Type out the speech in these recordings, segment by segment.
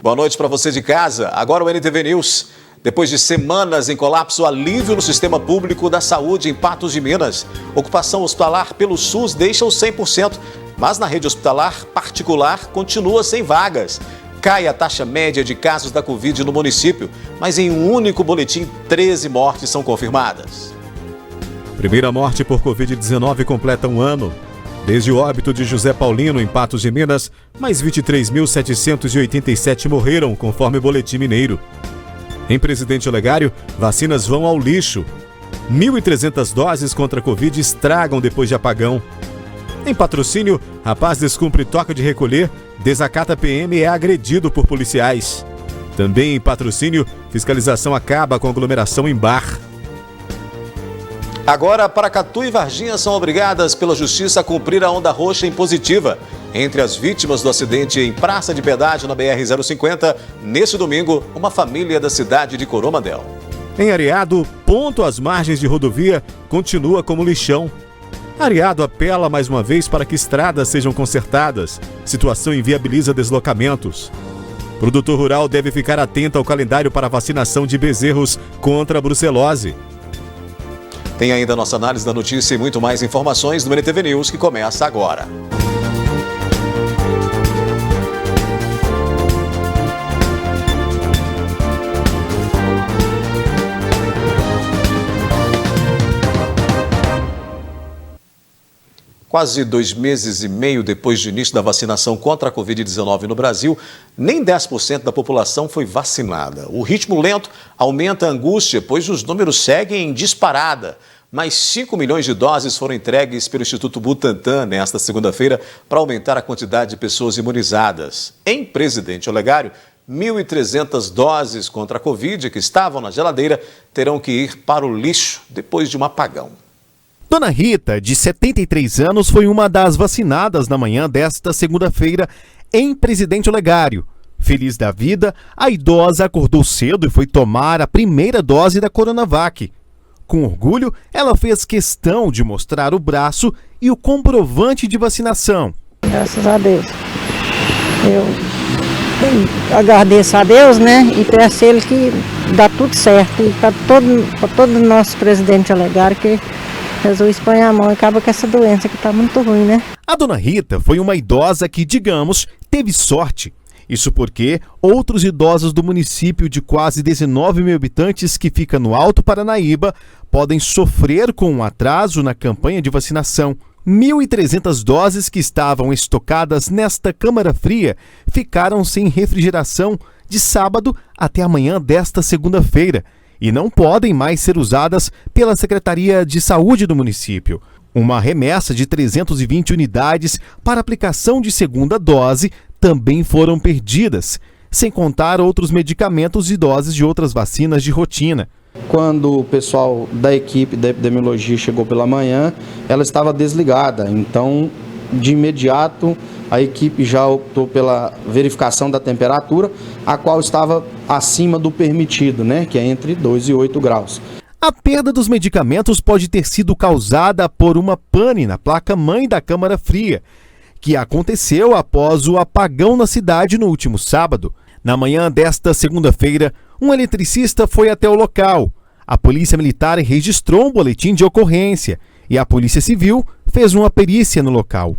Boa noite para você de casa. Agora o NTV News. Depois de semanas em colapso, alívio no sistema público da saúde em Patos de Minas. Ocupação hospitalar pelo SUS deixa os 100%, mas na rede hospitalar particular continua sem vagas. Cai a taxa média de casos da Covid no município, mas em um único boletim, 13 mortes são confirmadas. Primeira morte por Covid-19 completa um ano. Desde o óbito de José Paulino, em Patos de Minas, mais 23.787 morreram, conforme o boletim mineiro. Em Presidente Olegário, vacinas vão ao lixo. 1.300 doses contra a Covid estragam depois de apagão. Em Patrocínio, rapaz descumpre toque de recolher, desacata PM e é agredido por policiais. Também em Patrocínio, fiscalização acaba com aglomeração em bar. Agora, Paracatu e Varginha são obrigadas pela Justiça a cumprir a onda roxa impositiva. Entre as vítimas do acidente em Praça de Pedágio na BR-050, neste domingo, uma família da cidade de Coromandel. Em Areado, ponto às margens de rodovia continua como lixão. Areado apela mais uma vez para que estradas sejam consertadas. Situação inviabiliza deslocamentos. Produtor rural deve ficar atento ao calendário para vacinação de bezerros contra a brucelose. Tem ainda a nossa análise da notícia e muito mais informações do NTV News, que começa agora. Quase 2 meses e meio depois do início da vacinação contra a Covid-19 no Brasil, nem 10% da população foi vacinada. O ritmo lento aumenta a angústia, pois os números seguem em disparada. Mais 5 milhões de doses foram entregues pelo Instituto Butantan nesta segunda-feira para aumentar a quantidade de pessoas imunizadas. Em Presidente Olegário, 1.300 doses contra a Covid que estavam na geladeira terão que ir para o lixo depois de um apagão. Dona Rita, de 73 anos, foi uma das vacinadas na manhã desta segunda-feira em Presidente Olegário. Feliz da vida, a idosa acordou cedo e foi tomar a primeira dose da Coronavac. Com orgulho, ela fez questão de mostrar o braço e o comprovante de vacinação. Graças a Deus. Eu agradeço a Deus, né? E peço a Ele que dá tudo certo. E para todo o nosso Presidente Olegário que Jesus põe a mão e acaba com essa doença que está muito ruim, né? A Dona Rita foi uma idosa que, digamos, teve sorte. Isso porque outros idosos do município de quase 19 mil habitantes que fica no Alto Paranaíba podem sofrer com um atraso na campanha de vacinação. 1.300 doses que estavam estocadas nesta câmara fria ficaram sem refrigeração de sábado até amanhã desta segunda-feira e não podem mais ser usadas pela Secretaria de Saúde do município. Uma remessa de 320 unidades para aplicação de segunda dose também foram perdidas, sem contar outros medicamentos e doses de outras vacinas de rotina. Quando o pessoal da equipe da epidemiologia chegou pela manhã, ela estava desligada, então de imediato a equipe já optou pela verificação da temperatura, a qual estava acima do permitido, né, que é entre 2 e 8 graus. A perda dos medicamentos pode ter sido causada por uma pane na placa-mãe da câmara fria, que aconteceu após o apagão na cidade no último sábado. Na manhã desta segunda-feira, um eletricista foi até o local. A Polícia Militar registrou um boletim de ocorrência e a Polícia Civil fez uma perícia no local.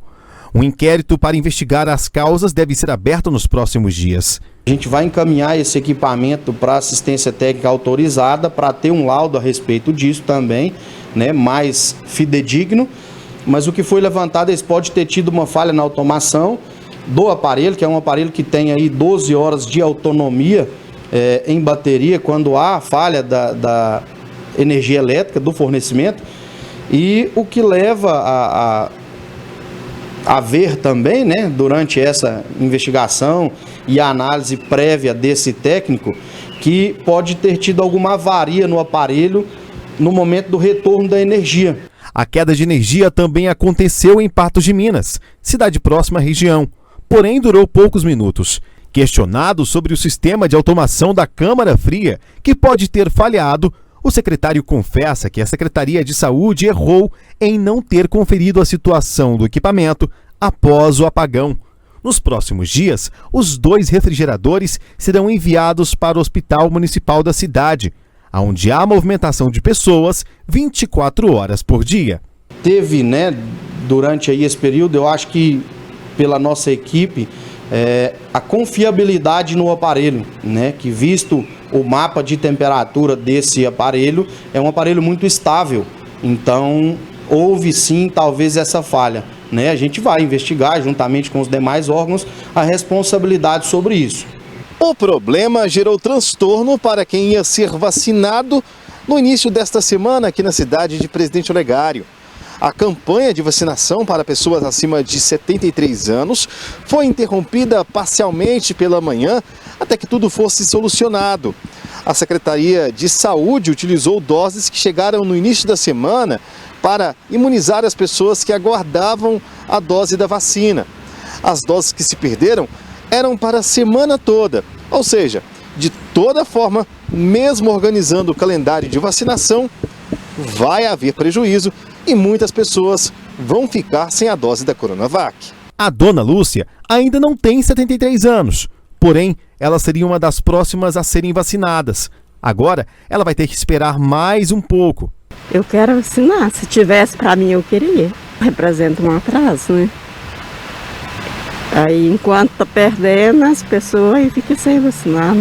Um inquérito para investigar as causas deve ser aberto nos próximos dias. A gente vai encaminhar esse equipamento para assistência técnica autorizada para ter um laudo a respeito disso também, né, mais fidedigno. Mas o que foi levantado, eles podem ter tido uma falha na automação do aparelho, que é um aparelho que tem aí 12 horas de autonomia em bateria, quando há falha da energia elétrica, do fornecimento. E o que leva a ver também, né, durante essa investigação e a análise prévia desse técnico, que pode ter tido alguma avaria no aparelho no momento do retorno da energia. A queda de energia também aconteceu em Patos de Minas, cidade próxima à região, porém durou poucos minutos. Questionado sobre o sistema de automação da câmara fria, que pode ter falhado, o secretário confessa que a Secretaria de Saúde errou em não ter conferido a situação do equipamento após o apagão. Nos próximos dias, os 2 refrigeradores serão enviados para o Hospital Municipal da cidade, onde há movimentação de pessoas 24 horas por dia. Teve, durante aí esse período, eu acho que pela nossa equipe, a confiabilidade no aparelho, que visto o mapa de temperatura desse aparelho, é um aparelho muito estável. Então, houve sim, talvez, essa falha. A gente vai investigar, juntamente com os demais órgãos, a responsabilidade sobre isso. O problema gerou transtorno para quem ia ser vacinado no início desta semana aqui na cidade de Presidente Olegário. A campanha de vacinação para pessoas acima de 73 anos foi interrompida parcialmente pela manhã até que tudo fosse solucionado. A Secretaria de Saúde utilizou doses que chegaram no início da semana para imunizar as pessoas que aguardavam a dose da vacina. As doses que se perderam eram para a semana toda, ou seja, de toda forma, mesmo organizando o calendário de vacinação, vai haver prejuízo e muitas pessoas vão ficar sem a dose da Coronavac. A dona Lúcia ainda não tem 73 anos, porém, ela seria uma das próximas a serem vacinadas. Agora, ela vai ter que esperar mais um pouco. Eu quero vacinar. Se tivesse para mim, eu queria. Representa um atraso, Aí, enquanto tá perdendo, as pessoas aí ficam sem vacinar,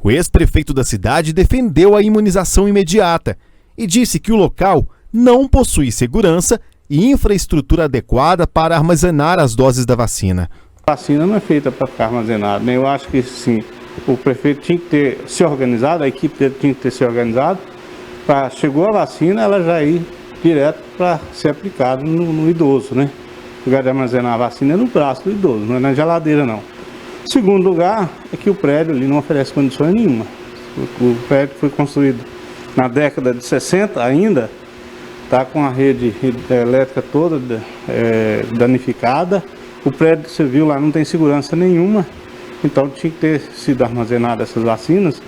O ex-prefeito da cidade defendeu a imunização imediata e disse que o local não possui segurança e infraestrutura adequada para armazenar as doses da vacina. A vacina não é feita para ficar armazenada, Eu acho que sim, o prefeito tinha que ter se organizado, a equipe dele tinha que ter se organizado, chegou a vacina, ela já ir direto para ser aplicada no idoso, O lugar de armazenar a vacina é no braço do idoso, não é na geladeira, não. Segundo lugar, é que o prédio ali não oferece condições nenhuma. O prédio foi construído na década de 60 ainda, está com a rede elétrica toda danificada. O prédio que você viu lá não tem segurança nenhuma, então tinha que ter sido armazenadas essas vacinas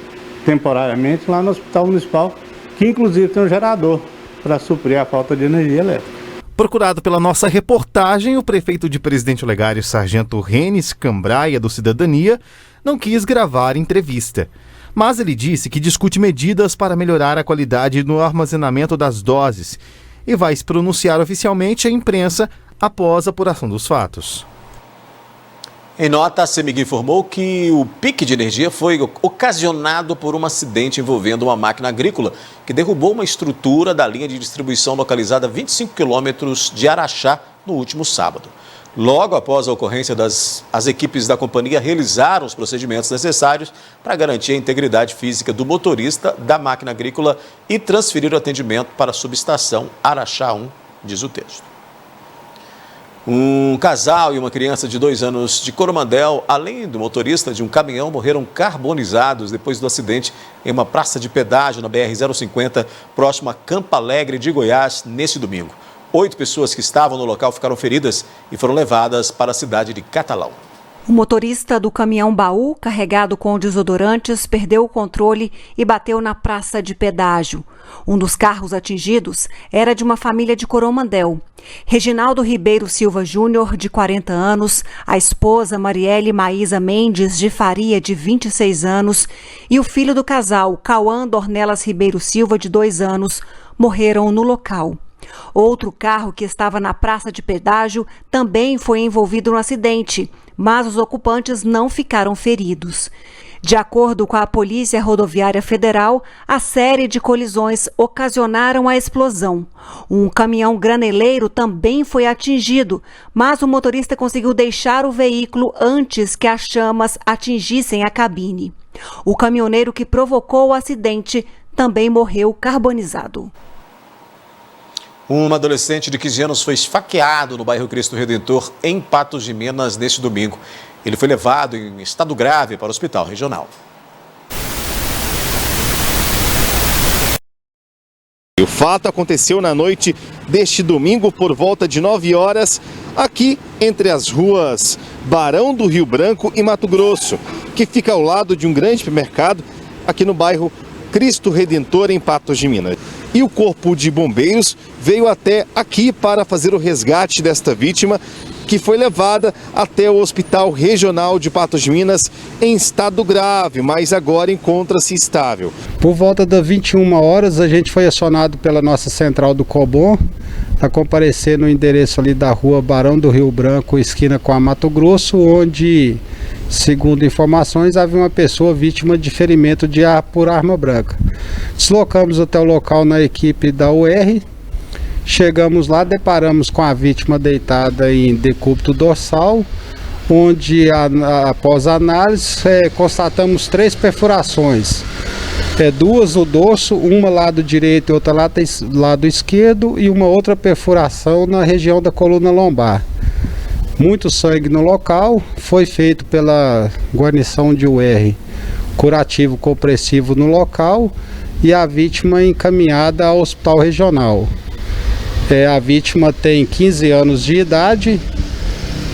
temporariamente lá no Hospital Municipal, que inclusive tem um gerador para suprir a falta de energia elétrica. Procurado pela nossa reportagem, o prefeito de Presidente Olegário, Sargento Renes Cambraia, do Cidadania, não quis gravar entrevista. Mas ele disse que discute medidas para melhorar a qualidade no armazenamento das doses e vai se pronunciar oficialmente à imprensa após a apuração dos fatos. Em nota, a CEMIG informou que o pique de energia foi ocasionado por um acidente envolvendo uma máquina agrícola que derrubou uma estrutura da linha de distribuição localizada a 25 quilômetros de Araxá no último sábado. Logo após a ocorrência, as equipes da companhia realizaram os procedimentos necessários para garantir a integridade física do motorista da máquina agrícola e transferir o atendimento para a subestação Araxá 1, diz o texto. Um casal e uma criança de 2 anos de Coromandel, além do motorista de um caminhão, morreram carbonizados depois do acidente em uma praça de pedágio na BR-050, próximo a Campo Alegre de Goiás, neste domingo. 8 pessoas que estavam no local ficaram feridas e foram levadas para a cidade de Catalão. O motorista do caminhão baú, carregado com desodorantes, perdeu o controle e bateu na praça de pedágio. Um dos carros atingidos era de uma família de Coromandel. Reginaldo Ribeiro Silva Júnior, de 40 anos, a esposa Marielle Maísa Mendes de Faria, de 26 anos, e o filho do casal, Cauã Dornelas Ribeiro Silva, de 2 anos, morreram no local. Outro carro que estava na praça de pedágio também foi envolvido no acidente, mas os ocupantes não ficaram feridos. De acordo com a Polícia Rodoviária Federal, a série de colisões ocasionaram a explosão. Um caminhão graneleiro também foi atingido, mas o motorista conseguiu deixar o veículo antes que as chamas atingissem a cabine. O caminhoneiro que provocou o acidente também morreu carbonizado. Um adolescente de 15 anos foi esfaqueado no bairro Cristo Redentor, em Patos de Minas, neste domingo. Ele foi levado em estado grave para o hospital regional. O fato aconteceu na noite deste domingo por volta de 9 horas, aqui entre as ruas Barão do Rio Branco e Mato Grosso, que fica ao lado de um grande supermercado aqui no bairro Cristo Redentor, em Patos de Minas. E o Corpo de Bombeiros veio até aqui para fazer o resgate desta vítima que foi levada até o Hospital Regional de Patos de Minas em estado grave, mas agora encontra-se estável. Por volta das 21 horas, a gente foi acionado pela nossa central do Cobom a comparecer no endereço ali da rua Barão do Rio Branco, esquina com a Mato Grosso, onde, segundo informações, havia uma pessoa vítima de ferimento por arma branca. Deslocamos até o local na equipe da UR, chegamos lá, deparamos com a vítima deitada em decúbito dorsal, onde após a análise constatamos 3 perfurações. 2 no dorso, uma lado direito e outra lado esquerdo, e uma outra perfuração na região da coluna lombar. Muito sangue no local, foi feito pela guarnição de UR curativo compressivo no local e a vítima encaminhada ao hospital regional. A vítima tem 15 anos de idade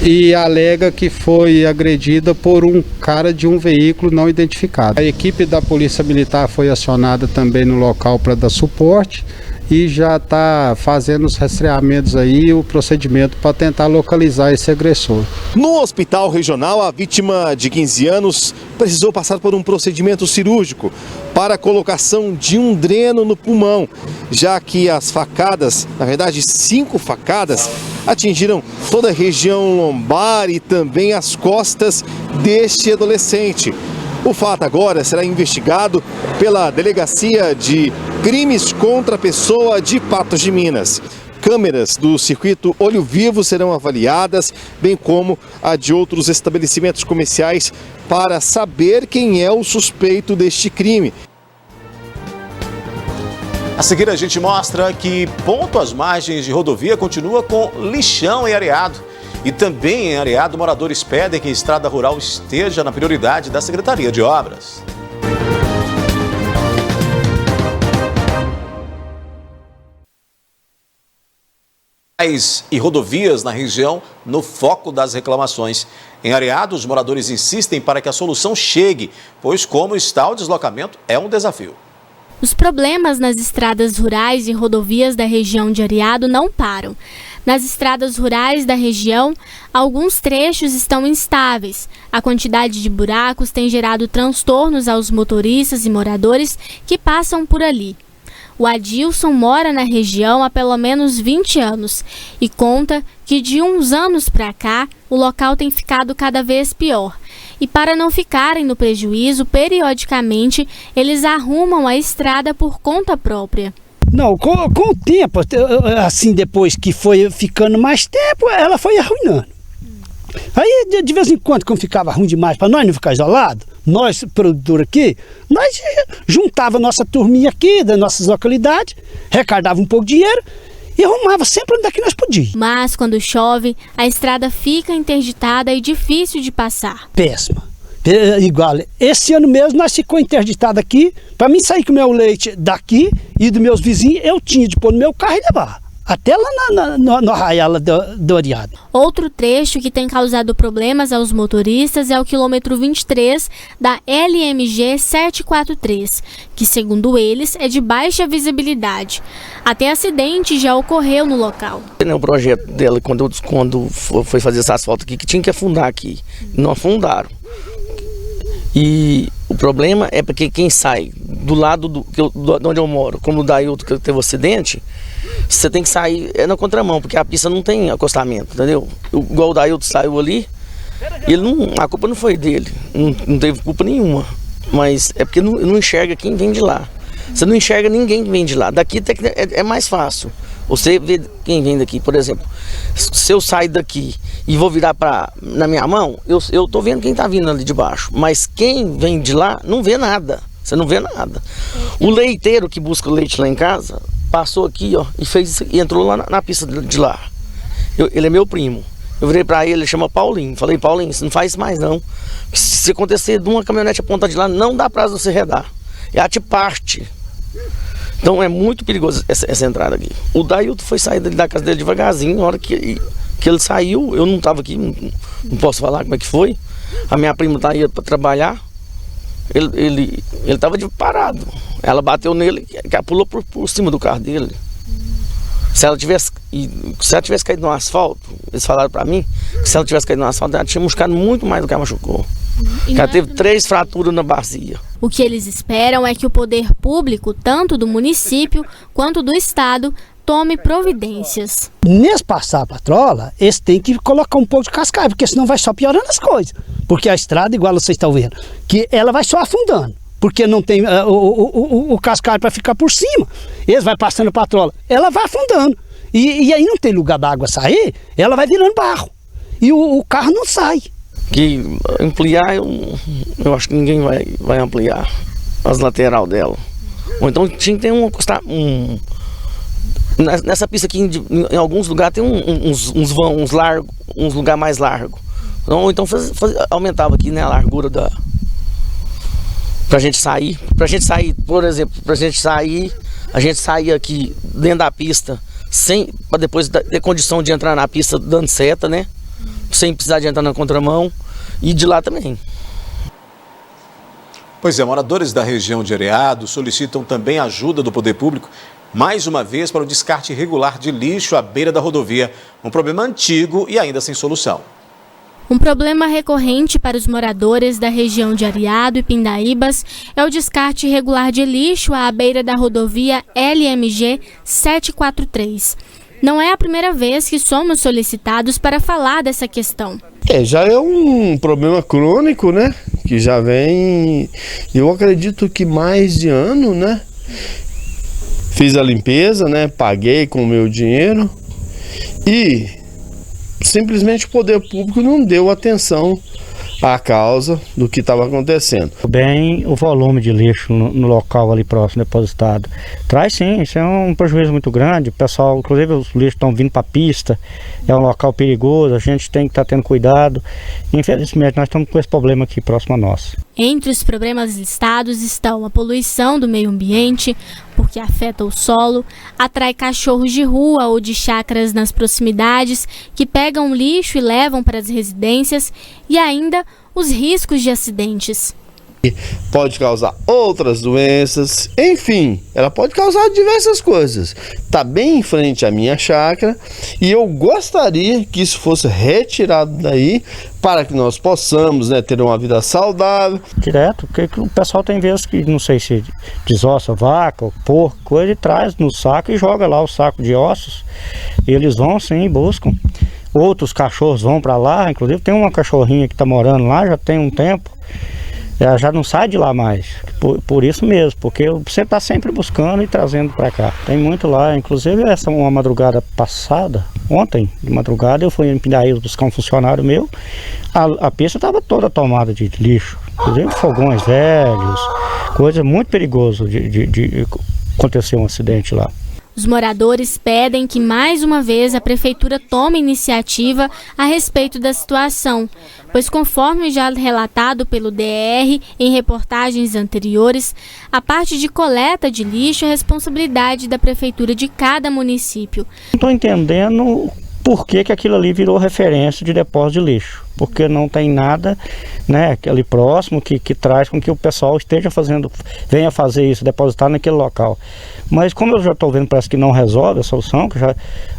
e alega que foi agredida por um cara de um veículo não identificado. A equipe da Polícia Militar foi acionada também no local para dar suporte e já está fazendo os rastreamentos aí, o procedimento para tentar localizar esse agressor. No hospital regional, a vítima de 15 anos precisou passar por um procedimento cirúrgico para a colocação de um dreno no pulmão, já que as facadas, na verdade 5 facadas, atingiram toda a região lombar e também as costas deste adolescente. O fato agora será investigado pela Delegacia de Crimes contra a Pessoa de Patos de Minas. Câmeras do circuito Olho Vivo serão avaliadas, bem como a de outros estabelecimentos comerciais, para saber quem é o suspeito deste crime. A seguir a gente mostra que ponto às margens de rodovia continua com lixão em Areado. E também em Areado, moradores pedem que a estrada rural esteja na prioridade da Secretaria de Obras. E rodovias na região no foco das reclamações. Em Areado, os moradores insistem para que a solução chegue, pois como está o deslocamento é um desafio. Os problemas nas estradas rurais e rodovias da região de Areado não param. Nas estradas rurais da região, alguns trechos estão instáveis. A quantidade de buracos tem gerado transtornos aos motoristas e moradores que passam por ali. O Adilson mora na região há pelo menos 20 anos e conta que de uns anos para cá o local tem ficado cada vez pior. E para não ficarem no prejuízo, periodicamente eles arrumam a estrada por conta própria. Não, com o tempo, assim, depois que foi ficando mais tempo, ela foi arruinando. Aí, de vez em quando ficava ruim demais, para nós não ficar isolado, nós, produtor aqui, nós juntava nossa turminha aqui, das nossas localidades, recardava um pouco de dinheiro e arrumava sempre onde é que nós podíamos. Mas, quando chove, a estrada fica interditada e difícil de passar. Péssima. Igual, esse ano mesmo nós ficou interditado aqui, para mim sair com o meu leite daqui e dos meus vizinhos, eu tinha de pôr no meu carro e levar, até lá no arraial do Areado. Outro trecho que tem causado problemas aos motoristas é o quilômetro 23 da LMG 743, que segundo eles é de baixa visibilidade. Até acidente já ocorreu no local. O projeto dela, quando foi fazer esse asfalto aqui, que tinha que afundar aqui, não afundaram. E o problema é porque quem sai do lado de onde eu moro, como o Dailton que teve um acidente, você tem que sair na contramão, porque a pista não tem acostamento, entendeu? Igual o Dailton saiu ali, a culpa não foi dele, não teve culpa nenhuma, mas é porque não enxerga quem vem de lá. Você não enxerga ninguém que vem de lá. Daqui é mais fácil. Você vê quem vem daqui, por exemplo, se eu sair daqui e vou virar na minha mão, eu tô vendo quem tá vindo ali de baixo, mas quem vem de lá não vê nada, você não vê nada. O leiteiro que busca leite lá em casa, passou aqui, ó, e entrou lá na pista de lá. Ele é meu primo, eu virei pra ele chama Paulinho, falei, Paulinho, você não faz isso mais não, se acontecer de uma caminhonete apontar de lá, não dá prazo você redar, ela te parte. Então é muito perigoso essa entrada aqui. O Dailton foi sair da casa dele devagarzinho, na hora que ele saiu, eu não estava aqui, não posso falar como é que foi. A minha prima tá aí para trabalhar, ele estava parado. Ela bateu nele, ela pulou por cima do carro dele. Se ela tivesse E se ela tivesse caído no asfalto, eles falaram pra mim que se ela tivesse caído no asfalto, ela tinha machucado muito mais do que ela machucou. Ela teve 3 fraturas na bacia. O que eles esperam é que o poder público, tanto do município quanto do estado, tome providências. Nesse passar a patrola, eles têm que colocar um pouco de cascalho, porque senão vai só piorando as coisas. Porque a estrada, igual vocês estão vendo, que ela vai só afundando, porque não tem o cascalho para ficar por cima. Eles vai passando a patrola, ela vai afundando. E aí não tem lugar da água sair, ela vai virando barro. E o carro não sai. Que ampliar, eu acho que ninguém vai ampliar as lateral dela. Ou então tinha que ter nessa pista aqui, em alguns lugares tem uns vãos largos, uns lugares mais largos. Ou então aumentava aqui, né, a largura pra gente sair. Pra gente sair, por exemplo, a gente sair aqui dentro da pista, para depois ter condição de entrar na pista dando seta, né? Sem precisar de entrar na contramão, e de lá também. Pois é, moradores da região de Areado solicitam também ajuda do poder público, mais uma vez, para o descarte irregular de lixo à beira da rodovia, um problema antigo e ainda sem solução. Um problema recorrente para os moradores da região de Areado e Pindaíbas é o descarte irregular de lixo à beira da rodovia LMG 743. Não é a primeira vez que somos solicitados para falar dessa questão. Já é um problema crônico, né? Que já vem, eu acredito que mais de ano, né? Fiz a limpeza, né? Paguei com o meu dinheiro e simplesmente o poder público não deu atenção à causa do que estava acontecendo. Bem, o volume de lixo no local ali próximo depositado traz sim, isso é um prejuízo muito grande. O pessoal, inclusive os lixos estão vindo para a pista, é um local perigoso, a gente tem que estar tendo cuidado. Infelizmente nós estamos com esse problema aqui próximo a nós. Entre os problemas listados estão a poluição do meio ambiente, porque afeta o solo, atrai cachorros de rua ou de chácaras nas proximidades que pegam lixo e levam para as residências, e ainda os riscos de acidentes. Pode causar outras doenças, enfim, ela pode causar diversas coisas. Está bem em frente à minha chácara e eu gostaria que isso fosse retirado daí para que nós possamos, né, ter uma vida saudável. Direto, porque o pessoal tem vezes que, não sei se desossa vaca, porco, coisa, e traz no saco e joga lá o saco de ossos. E eles vão sim, buscam. Outros cachorros vão para lá, inclusive tem uma cachorrinha que está morando lá já tem um tempo. Ela já não sai de lá mais, por isso mesmo, porque você está sempre buscando e trazendo para cá. Tem muito lá, inclusive uma madrugada passada, ontem de madrugada, eu fui em Pindaíbas buscar um funcionário meu, a pista estava toda tomada de lixo, inclusive fogões velhos, coisa muito perigosa de acontecer um acidente lá. Os moradores pedem que mais uma vez a prefeitura tome iniciativa a respeito da situação, pois conforme já relatado pelo DR em reportagens anteriores, a parte de coleta de lixo é responsabilidade da prefeitura de cada município. Não estou entendendo por que aquilo ali virou referência de depósito de lixo, porque não tem nada, né, ali próximo que traz com que o pessoal venha fazer isso, depositar naquele local. Mas como eu já estou vendo, parece que não resolve a solução, que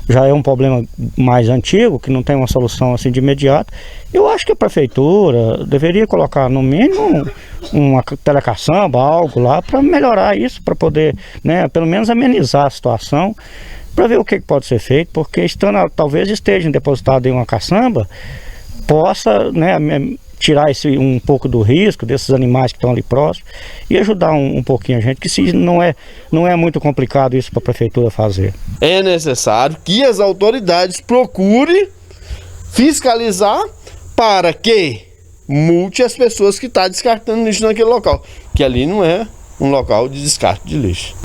já é um problema mais antigo, que não tem uma solução assim de imediato, eu acho que a prefeitura deveria colocar no mínimo uma telecaçamba, algo lá, para melhorar isso, para poder, né, pelo menos amenizar a situação, para ver o que pode ser feito, porque talvez esteja depositado em uma caçamba, possa, né, tirar um pouco do risco desses animais que estão ali próximos e ajudar um pouquinho a gente, que se não é muito complicado isso para a prefeitura fazer. É necessário que as autoridades procurem fiscalizar para que multe as pessoas que estão descartando lixo naquele local, que ali não é um local de descarte de lixo.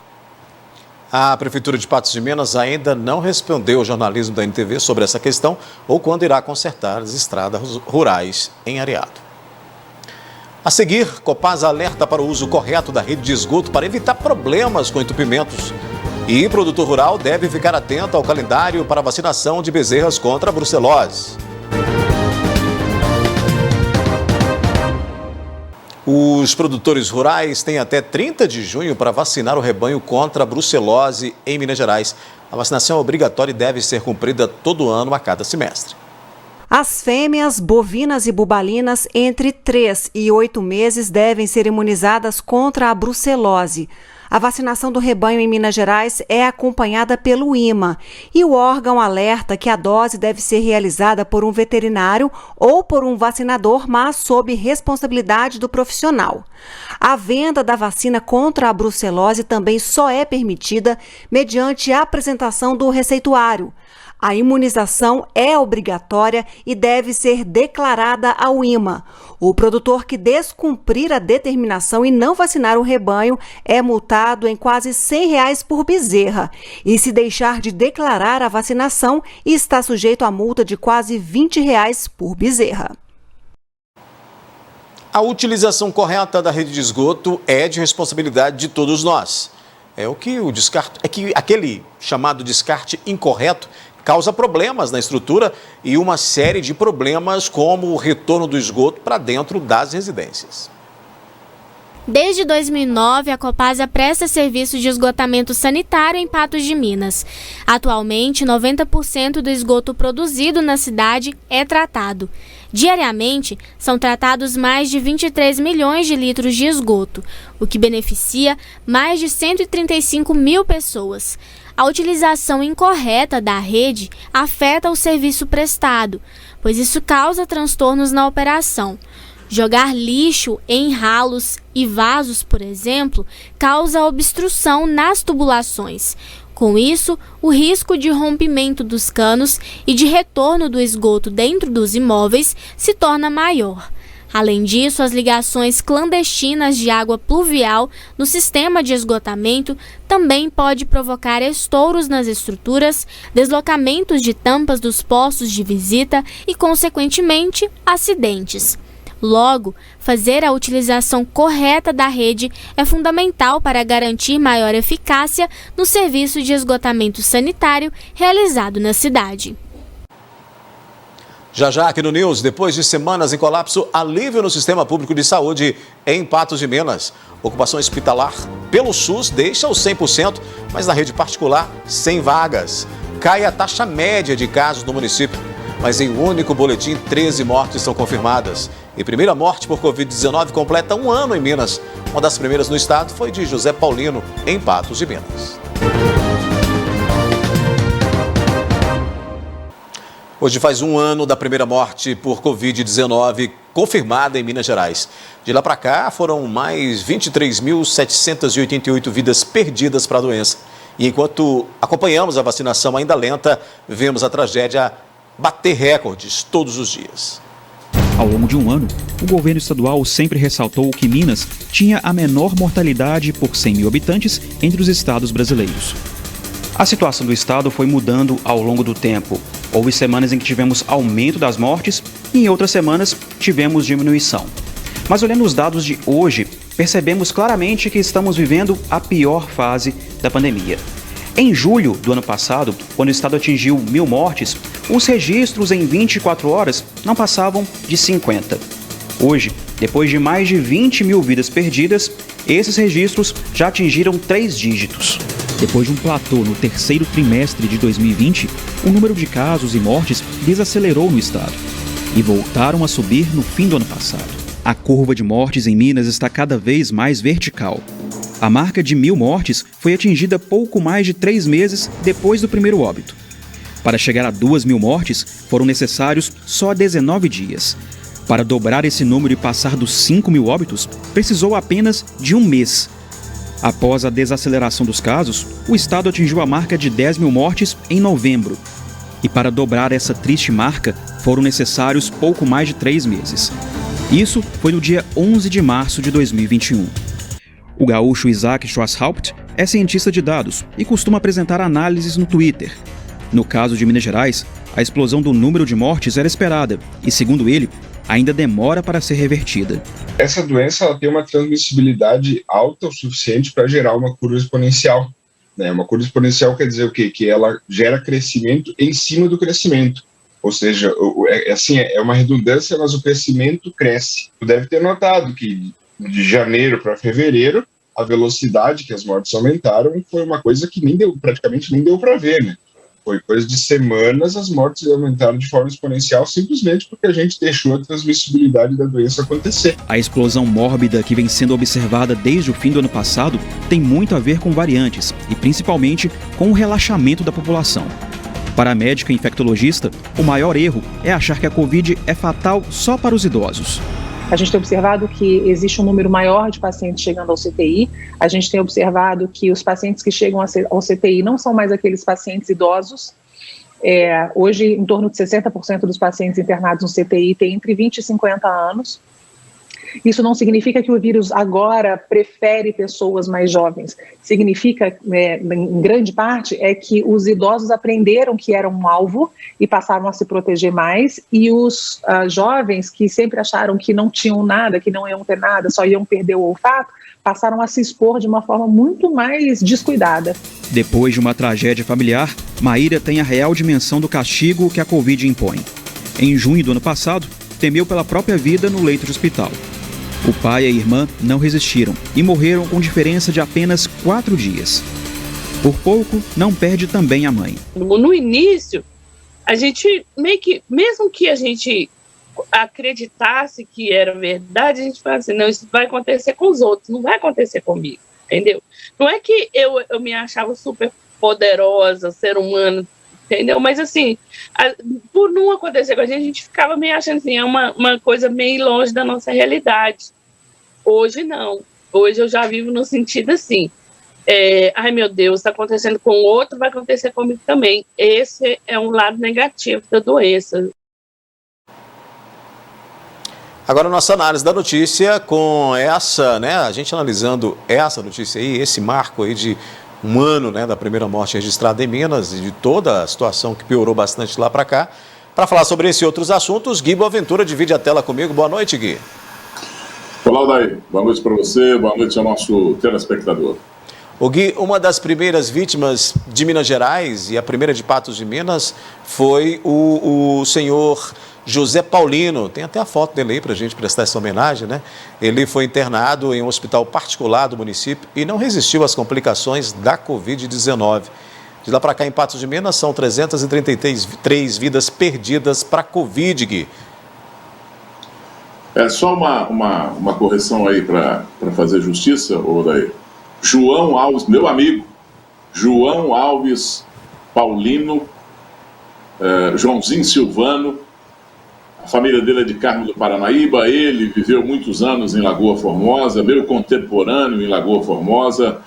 A Prefeitura de Patos de Minas ainda não respondeu ao jornalismo da NTV sobre essa questão ou quando irá consertar as estradas rurais em Areado. A seguir, Copasa alerta para o uso correto da rede de esgoto para evitar problemas com entupimentos. E o produtor rural deve ficar atento ao calendário para vacinação de bezerras contra a brucelose. Os produtores rurais têm até 30 de junho para vacinar o rebanho contra a brucelose em Minas Gerais. A vacinação é obrigatória e deve ser cumprida todo ano a cada semestre. As fêmeas, bovinas e bubalinas entre 3 e 8 meses devem ser imunizadas contra a brucelose. A vacinação do rebanho em Minas Gerais é acompanhada pelo IMA e o órgão alerta que a dose deve ser realizada por um veterinário ou por um vacinador, mas sob responsabilidade do profissional. A venda da vacina contra a brucelose também só é permitida mediante a apresentação do receituário. A imunização é obrigatória e deve ser declarada ao IMA. O produtor que descumprir a determinação e não vacinar o rebanho é multado em quase R$100 por bezerra. E se deixar de declarar a vacinação, está sujeito a multa de quase R$20 por bezerra. A utilização correta da rede de esgoto é de responsabilidade de todos nós. Aquele chamado descarte incorreto causa problemas na estrutura e uma série de problemas como o retorno do esgoto para dentro das residências. Desde 2009, a Copasa presta serviço de esgotamento sanitário em Patos de Minas. Atualmente, 90% do esgoto produzido na cidade é tratado. Diariamente, são tratados mais de 23 milhões de litros de esgoto, o que beneficia mais de 135 mil pessoas. A utilização incorreta da rede afeta o serviço prestado, pois isso causa transtornos na operação. Jogar lixo em ralos e vasos, por exemplo, causa obstrução nas tubulações. Com isso, o risco de rompimento dos canos e de retorno do esgoto dentro dos imóveis se torna maior. Além disso, as ligações clandestinas de água pluvial no sistema de esgotamento também pode provocar estouros nas estruturas, deslocamentos de tampas dos postos de visita e, consequentemente, acidentes. Logo, fazer a utilização correta da rede é fundamental para garantir maior eficácia no serviço de esgotamento sanitário realizado na cidade. Já aqui no News, depois de semanas em colapso, alívio no sistema público de saúde em Patos de Minas. Ocupação hospitalar pelo SUS deixa os 100%, mas na rede particular, 100 vagas. Cai a taxa média de casos no município, mas em um único boletim, 13 mortes são confirmadas. E primeira morte por Covid-19 completa um ano em Minas. Uma das primeiras no estado foi de José Paulino, em Patos de Minas. Hoje faz um ano da primeira morte por Covid-19 confirmada em Minas Gerais. De lá para cá, foram mais 23.788 vidas perdidas para a doença. E enquanto acompanhamos a vacinação ainda lenta, vemos a tragédia bater recordes todos os dias. Ao longo de um ano, o governo estadual sempre ressaltou que Minas tinha a menor mortalidade por 100 mil habitantes entre os estados brasileiros. A situação do estado foi mudando ao longo do tempo. Houve semanas em que tivemos aumento das mortes e em outras semanas tivemos diminuição. Mas olhando os dados de hoje, percebemos claramente que estamos vivendo a pior fase da pandemia. Em julho do ano passado, quando o estado atingiu 1.000 mortes, os registros em 24 horas não passavam de 50. Hoje, depois de mais de 20 mil vidas perdidas, esses registros já atingiram 3 dígitos. Depois de um platô no terceiro trimestre de 2020, o número de casos e mortes desacelerou no estado e voltaram a subir no fim do ano passado. A curva de mortes em Minas está cada vez mais vertical. A marca de 1.000 mortes foi atingida pouco mais de 3 meses depois do primeiro óbito. Para chegar a 2.000 mortes, foram necessários só 19 dias. Para dobrar esse número e passar dos 5.000 óbitos, precisou apenas de um mês. Após a desaceleração dos casos, o estado atingiu a marca de 10.000 mortes em novembro. E para dobrar essa triste marca, foram necessários pouco mais de 3 meses. Isso foi no dia 11 de março de 2021. O gaúcho Isaac Schwarzhaupt é cientista de dados e costuma apresentar análises no Twitter. No caso de Minas Gerais, a explosão do número de mortes era esperada e, segundo ele, ainda demora para ser revertida. Essa doença ela tem uma transmissibilidade alta o suficiente para gerar uma curva exponencial. Né? Uma curva exponencial quer dizer o quê? Que ela gera crescimento em cima do crescimento. Ou seja, é uma redundância, mas o crescimento cresce. Tu deve ter notado que de janeiro para fevereiro a velocidade que as mortes aumentaram foi uma coisa que praticamente nem deu para ver, né? Foi coisa de semanas, as mortes aumentaram de forma exponencial simplesmente porque a gente deixou a transmissibilidade da doença acontecer. A explosão mórbida que vem sendo observada desde o fim do ano passado tem muito a ver com variantes e principalmente com o relaxamento da população. Para a médica infectologista, o maior erro é achar que a Covid é fatal só para os idosos. A gente tem observado que existe um número maior de pacientes chegando ao CTI. A gente tem observado que os pacientes que chegam ao CTI não são mais aqueles pacientes idosos. Hoje, em torno de 60% dos pacientes internados no CTI têm entre 20 e 50 anos. Isso não significa que o vírus agora prefere pessoas mais jovens. Significa, em grande parte, é que os idosos aprenderam que eram um alvo e passaram a se proteger mais, e os jovens que sempre acharam que não tinham nada, que não iam ter nada, só iam perder o olfato, passaram a se expor de uma forma muito mais descuidada. Depois de uma tragédia familiar, Maíra tem a real dimensão do castigo que a Covid impõe. Em junho do ano passado, temeu pela própria vida no leito de hospital. O pai e a irmã não resistiram e morreram com diferença de apenas 4 dias. Por pouco, não perde também a mãe. No início, a gente meio que, mesmo que a gente acreditasse que era verdade, a gente fala assim, não, isso vai acontecer com os outros, não vai acontecer comigo, entendeu? Não é que eu me achava super poderosa, ser humano, entendeu? Mas assim, por não acontecer com a gente ficava meio achando assim, é uma coisa meio longe da nossa realidade. Hoje não. Hoje eu já vivo no sentido assim, ai meu Deus, está acontecendo com o outro, vai acontecer comigo também. Esse é um lado negativo da doença. Agora, nossa análise da notícia com essa, né, a gente analisando essa notícia aí, esse marco aí de um ano, né, da primeira morte registrada em Minas e de toda a situação que piorou bastante lá para cá. Para falar sobre esse e outros assuntos, Gui Boaventura divide a tela comigo. Boa noite, Gui. Olá, Daí. Boa noite para você, boa noite ao nosso telespectador. O Gui, uma das primeiras vítimas de Minas Gerais e a primeira de Patos de Minas foi o senhor José Paulino. Tem até a foto dele aí para a gente prestar essa homenagem, né? Ele foi internado em um hospital particular do município e não resistiu às complicações da Covid-19. De lá para cá, em Patos de Minas, são 333 vidas perdidas para a Covid, Gui. É só uma correção aí para fazer justiça, Odair. João Alves, meu amigo, João Alves Paulino, Joãozinho Silvano, a família dele é de Carmo do Paranaíba, ele viveu muitos anos em Lagoa Formosa, meu contemporâneo em Lagoa Formosa,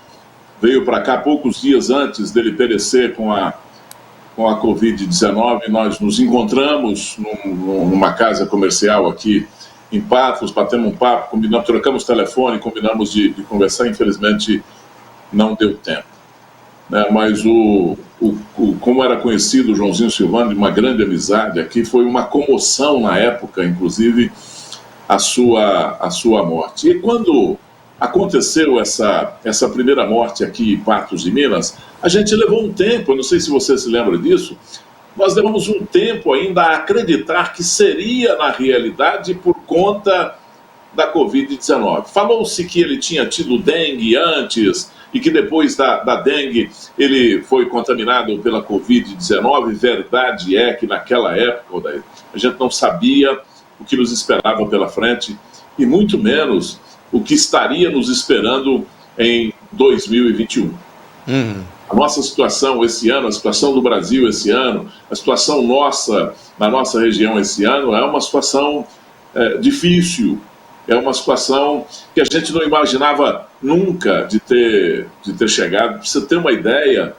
veio para cá poucos dias antes dele perecer com a Covid-19. Nós nos encontramos numa casa comercial aqui em Patos, batemos um papo, trocamos telefone, combinamos de conversar, infelizmente não deu tempo. Mas como era conhecido o Joãozinho Silvano, de uma grande amizade aqui, foi uma comoção na época, inclusive, a sua morte. E quando aconteceu essa primeira morte aqui em Patos de Minas, a gente levou um tempo, eu não sei se você se lembra disso, nós levamos um tempo ainda a acreditar que seria, na realidade, por conta da Covid-19. Falou-se que ele tinha tido dengue antes e que depois da dengue ele foi contaminado pela Covid-19. Verdade é que naquela época a gente não sabia o que nos esperava pela frente e muito menos o que estaria nos esperando em 2021. A nossa situação esse ano, a situação do Brasil esse ano, a situação na nossa região esse ano é uma situação difícil, é uma situação que a gente não imaginava nunca de ter chegado. Para você ter uma ideia,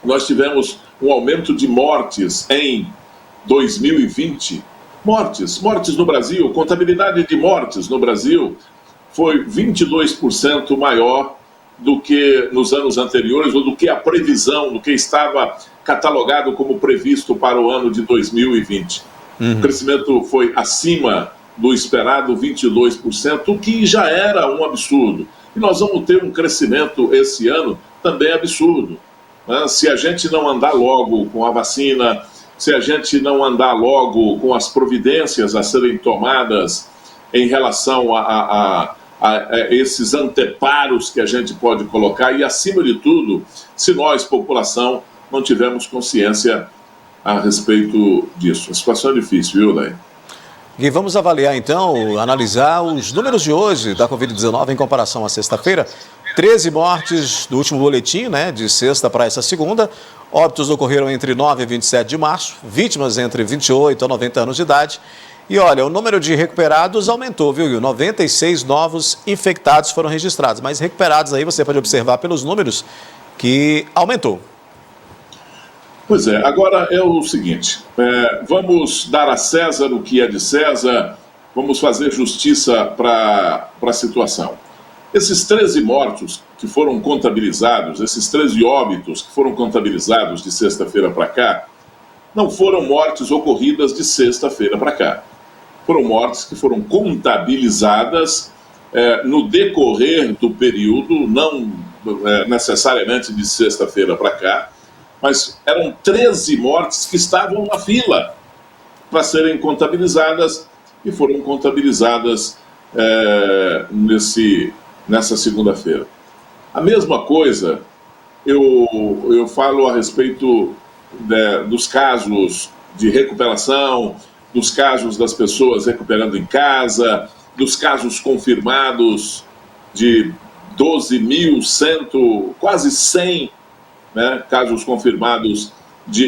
nós tivemos um aumento de mortes em 2020, mortes no Brasil, contabilidade de mortes no Brasil foi 22% maior do que nos anos anteriores, ou do que a previsão, do que estava catalogado como previsto para o ano de 2020. O crescimento foi acima do esperado, 22%, o que já era um absurdo. E nós vamos ter um crescimento esse ano também absurdo. Se a gente não andar logo com a vacina, se a gente não andar logo com as providências a serem tomadas em relação a esses anteparos que a gente pode colocar e, acima de tudo, se nós, população, não tivermos consciência a respeito disso. A situação é difícil, viu, Daí? E vamos avaliar então, analisar os números de hoje da Covid-19 em comparação à sexta-feira. 13 mortes do último boletim, né, de sexta para essa segunda. Óbitos ocorreram entre 9 e 27 de março, vítimas entre 28 a 90 anos de idade. E olha, o número de recuperados aumentou, viu? 96 novos infectados foram registrados, mas recuperados aí você pode observar pelos números que aumentou. Pois é, agora é o seguinte, vamos dar a César o que é de César, vamos fazer justiça para a situação. Esses 13 mortos que foram contabilizados, esses 13 óbitos que foram contabilizados de sexta-feira para cá, não foram mortes ocorridas de sexta-feira para cá. Foram mortes que foram contabilizadas no decorrer do período, não necessariamente de sexta-feira para cá, mas eram 13 mortes que estavam na fila para serem contabilizadas e foram contabilizadas nessa segunda-feira. A mesma coisa eu falo a respeito dos casos de recuperação, dos casos das pessoas recuperando em casa, dos casos confirmados de 12.100, quase 100, né, casos confirmados,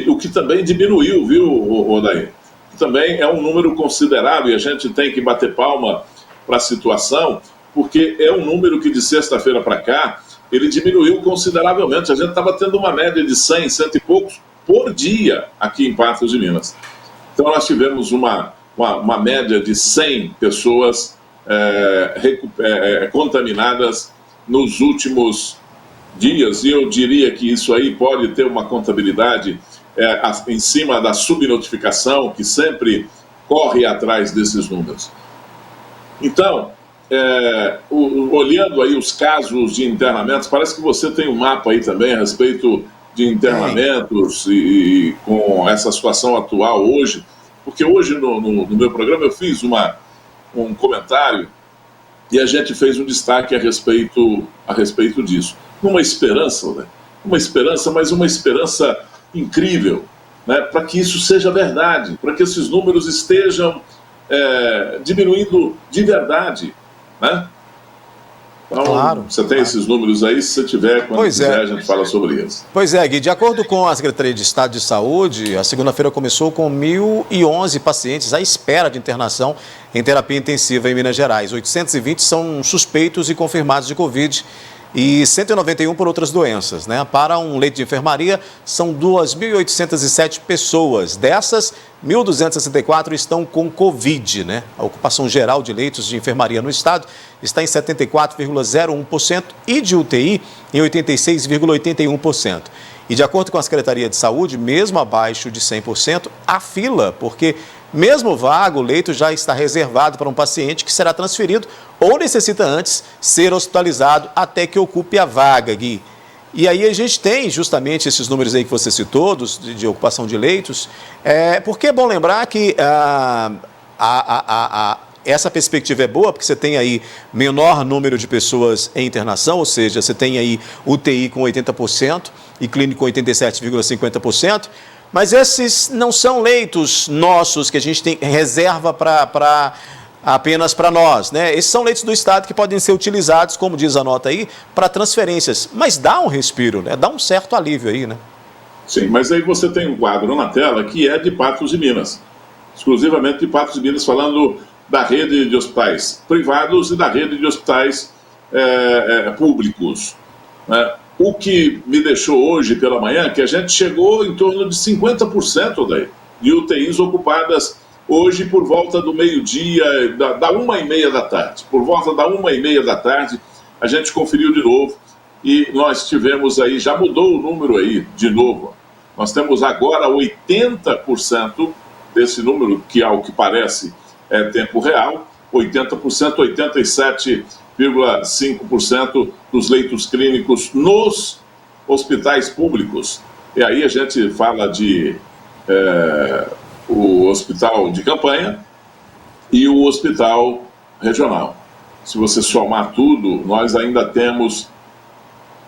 o que também diminuiu, viu, Odair? Também é um número considerável e a gente tem que bater palma para a situação, porque é um número que de sexta-feira para cá, ele diminuiu consideravelmente. A gente estava tendo uma média de 100, 100 e poucos por dia aqui em Patos de Minas. Então nós tivemos uma média de 100 pessoas contaminadas nos últimos dias, e eu diria que isso aí pode ter uma contabilidade em cima da subnotificação, que sempre corre atrás desses números. Então, olhando aí os casos de internamentos, parece que você tem um mapa aí também a respeito de internamentos e com essa situação atual hoje, porque hoje no meu programa eu fiz um comentário e a gente fez um destaque a respeito disso. Uma esperança, né? Uma esperança, mas uma esperança incrível, né? Para que isso seja verdade, para que esses números estejam diminuindo de verdade, né? Então, claro, você tem esses números aí, se você tiver, quando quiser, a gente fala sobre eles. Pois é, Gui, de acordo com a Secretaria de Estado de Saúde, a segunda-feira começou com 1.011 pacientes à espera de internação em terapia intensiva em Minas Gerais. 820 são suspeitos e confirmados de Covid e 191 por outras doenças, né? Para um leito de enfermaria, são 2.807 pessoas. Dessas, 1.264 estão com Covid, né? A ocupação geral de leitos de enfermaria no estado está em 74,01% e de UTI em 86,81%. E de acordo com a Secretaria de Saúde, mesmo abaixo de 100%, há fila, porque mesmo vago, o leito já está reservado para um paciente que será transferido ou necessita antes ser hospitalizado até que ocupe a vaga, Gui. E aí a gente tem justamente esses números aí que você citou, de ocupação de leitos, porque é bom lembrar que essa perspectiva é boa, porque você tem aí menor número de pessoas em internação, ou seja, você tem aí UTI com 80% e clínico com 87,50%, mas esses não são leitos nossos que a gente tem reserva apenas para nós, né? Esses são leitos do Estado que podem ser utilizados, como diz a nota aí, para transferências, mas dá um respiro, né? Dá um certo alívio aí, né? Sim, mas aí você tem um quadro na tela que é de Patos de Minas, exclusivamente de Patos de Minas, falando da rede de hospitais privados e da rede de hospitais públicos, né? O que me deixou hoje pela manhã, que a gente chegou em torno de 50% daí, de UTIs ocupadas hoje por volta do meio-dia, da 1h30 da tarde. Por volta da 1h30 da tarde, a gente conferiu de novo e nós tivemos aí, já mudou o número aí, de novo. Nós temos agora 80% desse número, que ao que parece é tempo real, 80%, 87,5% dos leitos clínicos nos hospitais públicos. E aí a gente fala de o hospital de campanha e o hospital regional. se você somar tudo, nós ainda temos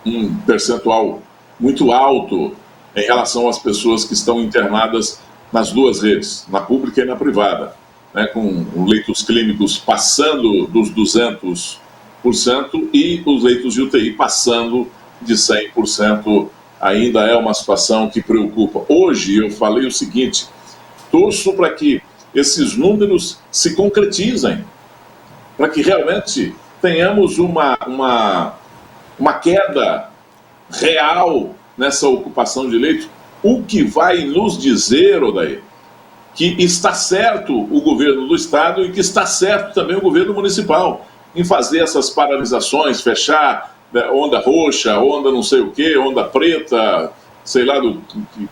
um percentual muito alto em relação às pessoas que estão internadas nas duas redes, na pública e na privada, né, com leitos clínicos passando dos 200% e os leitos de UTI passando de 100%. Ainda é uma situação que preocupa. Hoje eu falei o seguinte: torço para que esses números se concretizem, para que realmente tenhamos uma queda real nessa ocupação de leitos, o que vai nos dizer, Odair, que está certo o governo do estado e que está certo também o governo municipal em fazer essas paralisações, fechar onda roxa, onda não sei o que, onda preta, sei lá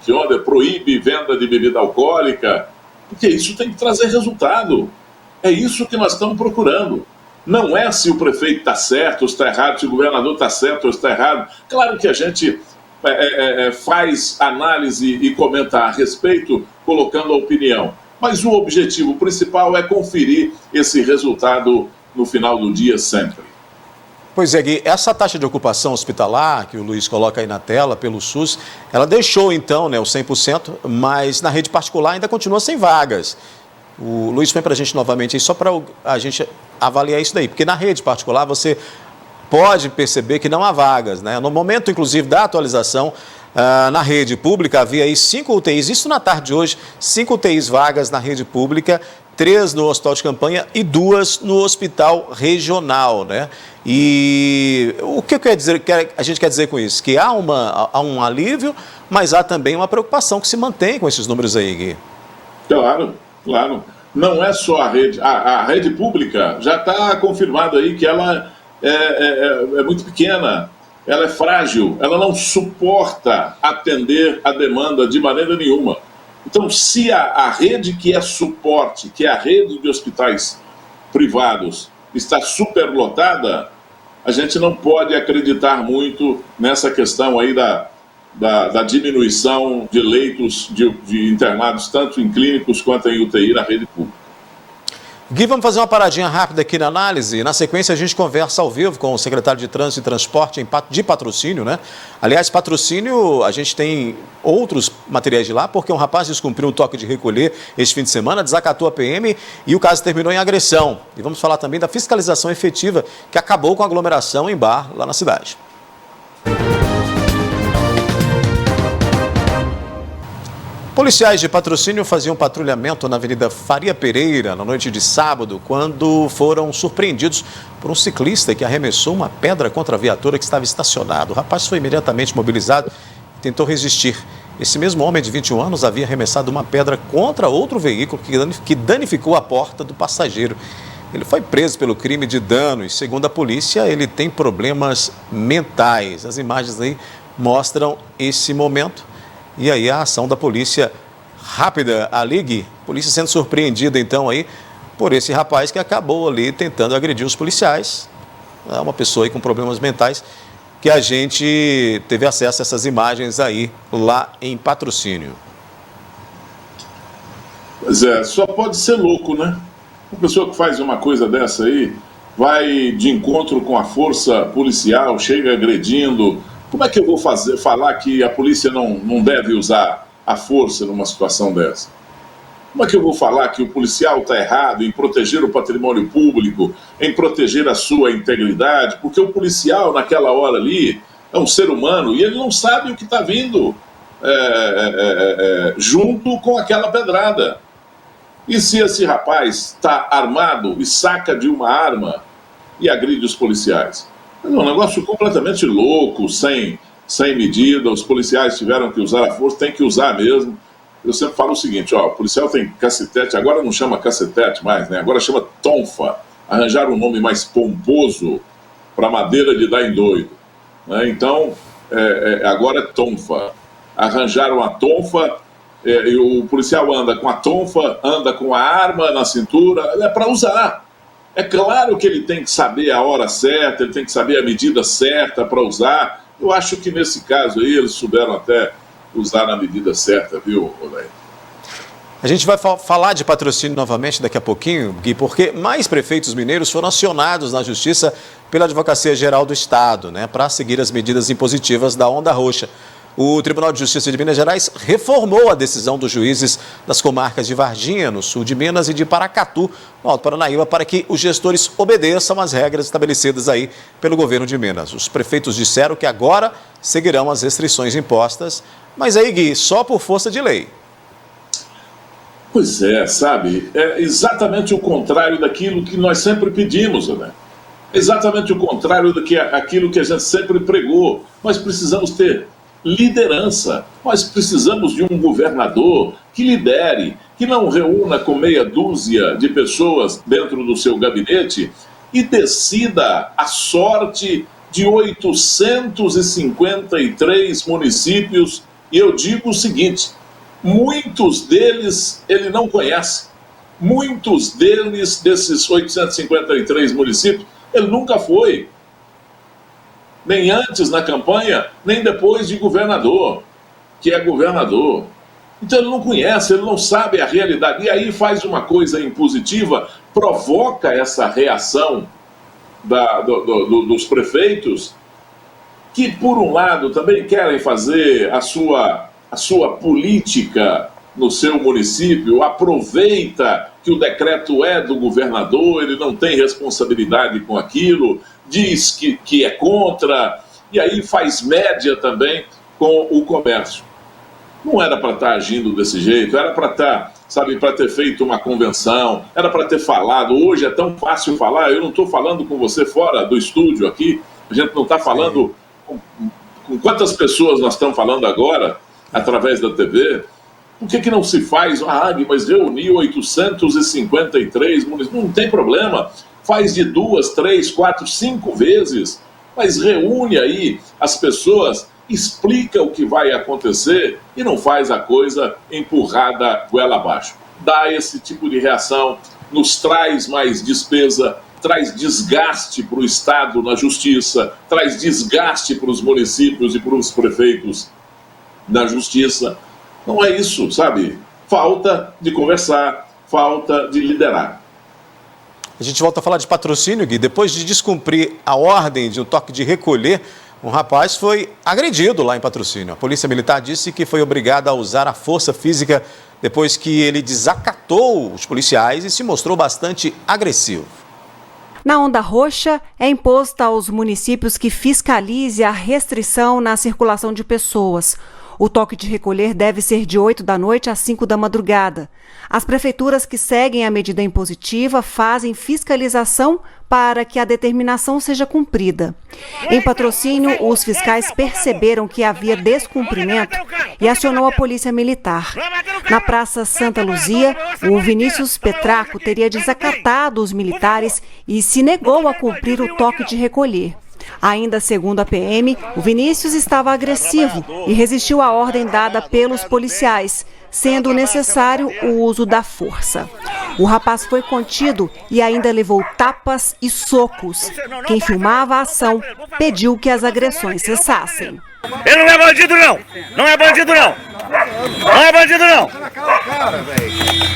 que onda, proíbe venda de bebida alcoólica, porque isso tem que trazer resultado. É isso que nós estamos procurando. Não é se o prefeito está certo ou está errado, se o governador está certo ou está errado. Claro que a gente faz análise e comenta a respeito, colocando a opinião. Mas o objetivo principal é conferir esse resultado no final do dia sempre. Pois é, Gui, essa taxa de ocupação hospitalar, que o Luiz coloca aí na tela, pelo SUS, ela deixou então, né, o 100%, mas na rede particular ainda continua sem vagas. O Luiz põe para a gente novamente aí, só para a gente avaliar isso daí, porque na rede particular você pode perceber que não há vagas, né? No momento, inclusive, da atualização, na rede pública havia aí 5 UTIs, isso na tarde de hoje, 5 UTIs vagas na rede pública, 3 no hospital de campanha e 2 no hospital regional, né? E o que a gente quer dizer com isso? Que há um alívio, mas há também uma preocupação que se mantém com esses números aí, Gui. Claro, claro. Não é só a rede. A rede pública já está confirmado aí que ela é muito pequena, ela é frágil, ela não suporta atender a demanda de maneira nenhuma. Então, se a rede que é suporte, que é a rede de hospitais privados, está superlotada, a gente não pode acreditar muito nessa questão aí da diminuição de leitos de internados, tanto em clínicos quanto em UTI na rede pública. Gui, vamos fazer uma paradinha rápida aqui na análise. Na sequência, a gente conversa ao vivo com o secretário de Trânsito e Transporte de Patrocínio, né? Aliás, Patrocínio, a gente tem outros materiais de lá, porque um rapaz descumpriu um toque de recolher este fim de semana, desacatou a PM e o caso terminou em agressão. E vamos falar também da fiscalização efetiva que acabou com a aglomeração em bar lá na cidade. Policiais de Patrocínio faziam patrulhamento na Avenida Faria Pereira na noite de sábado, quando foram surpreendidos por um ciclista que arremessou uma pedra contra a viatura que estava estacionada. O rapaz foi imediatamente mobilizado e tentou resistir. Esse mesmo homem de 21 anos havia arremessado uma pedra contra outro veículo que danificou a porta do passageiro. Ele foi preso pelo crime de dano e, segundo a polícia, ele tem problemas mentais. As imagens aí mostram esse momento. E aí a ação da polícia rápida, a Ligue, polícia sendo surpreendida então aí por esse rapaz que acabou ali tentando agredir os policiais. É uma pessoa aí com problemas mentais que a gente teve acesso a essas imagens aí lá em Patrocínio. Pois é, só pode ser louco, né? Uma pessoa que faz uma coisa dessa aí, vai de encontro com a força policial, chega agredindo. Como é que eu vou falar que a polícia não deve usar a força numa situação dessa? Como é que eu vou falar que o policial está errado em proteger o patrimônio público, em proteger a sua integridade? Porque o policial, naquela hora ali, é um ser humano e ele não sabe o que está vindo junto com aquela pedrada. E se esse rapaz está armado e saca de uma arma e agride os policiais? É um negócio completamente louco, sem medida. Os policiais tiveram que usar a força, tem que usar mesmo. Eu sempre falo o seguinte, ó, o policial tem cacetete, agora não chama cacetete mais, né? Agora chama tonfa. Arranjaram um nome mais pomposo para madeira de dar em doido, né? Então, agora é tonfa. Arranjaram a tonfa, e o policial anda com a tonfa, anda com a arma na cintura, é para usar. É claro que ele tem que saber a hora certa, ele tem que saber a medida certa para usar. Eu acho que nesse caso aí eles souberam até usar na medida certa, viu, Odair? A gente vai falar de patrocínio novamente daqui a pouquinho, Gui, porque mais prefeitos mineiros foram acionados na Justiça pela Advocacia Geral do Estado, né, para seguir as medidas impositivas da Onda Roxa. O Tribunal de Justiça de Minas Gerais reformou a decisão dos juízes das comarcas de Varginha, no sul de Minas, e de Paracatu, no Alto Paranaíba, para que os gestores obedeçam às regras estabelecidas aí pelo governo de Minas. Os prefeitos disseram que agora seguirão as restrições impostas, mas aí, Gui, só por força de lei. Pois é, sabe, é exatamente o contrário daquilo que nós sempre pedimos, né? É exatamente o contrário daquilo que a gente sempre pregou. Nós precisamos ter liderança. Nós precisamos de um governador que lidere, que não reúna com meia dúzia de pessoas dentro do seu gabinete e decida a sorte de 853 municípios. E eu digo o seguinte, muitos deles ele não conhece. Muitos deles, desses 853 municípios, ele nunca foi. Nem antes na campanha, nem depois de governador, que é governador. Então ele não conhece, ele não sabe a realidade. E aí faz uma coisa impositiva, provoca essa reação dos prefeitos, que por um lado também querem fazer a sua política no seu município, aproveita que o decreto é do governador, ele não tem responsabilidade com aquilo, diz que é contra, e aí faz média também com o comércio. Não era para estar agindo desse jeito, era para estar, sabe, para ter feito uma convenção, era para ter falado. Hoje é tão fácil falar, eu não estou falando com você fora do estúdio aqui, a gente não está falando com quantas pessoas nós estamos falando agora, através da TV. Por que não se faz? Mas reuniu 853 municípios, não tem problema. Faz de 2, 3, 4, 5 vezes, mas reúne aí as pessoas, explica o que vai acontecer e não faz a coisa empurrada goela abaixo. Dá esse tipo de reação, nos traz mais despesa, traz desgaste para o Estado na Justiça, traz desgaste para os municípios e para os prefeitos na Justiça. Não é isso, sabe? Falta de conversar, falta de liderar. A gente volta a falar de patrocínio, Gui. Depois de descumprir a ordem de um toque de recolher, um rapaz foi agredido lá em Patrocínio. A Polícia Militar disse que foi obrigada a usar a força física depois que ele desacatou os policiais e se mostrou bastante agressivo. Na Onda Roxa, é imposta aos municípios que fiscalize a restrição na circulação de pessoas. O toque de recolher deve ser de 8 da noite às 5 da madrugada. As prefeituras que seguem a medida impositiva fazem fiscalização para que a determinação seja cumprida. Em Patrocínio, os fiscais perceberam que havia descumprimento e acionou a Polícia Militar. Na Praça Santa Luzia, o Vinícius Petraco teria desacatado os militares e se negou a cumprir o toque de recolher. Ainda segundo a PM, o Vinícius estava agressivo e resistiu à ordem dada pelos policiais, sendo necessário o uso da força. O rapaz foi contido e ainda levou tapas e socos. Quem filmava a ação pediu que as agressões cessassem. Ele não é bandido, não! Não é bandido, não! Não é bandido, não!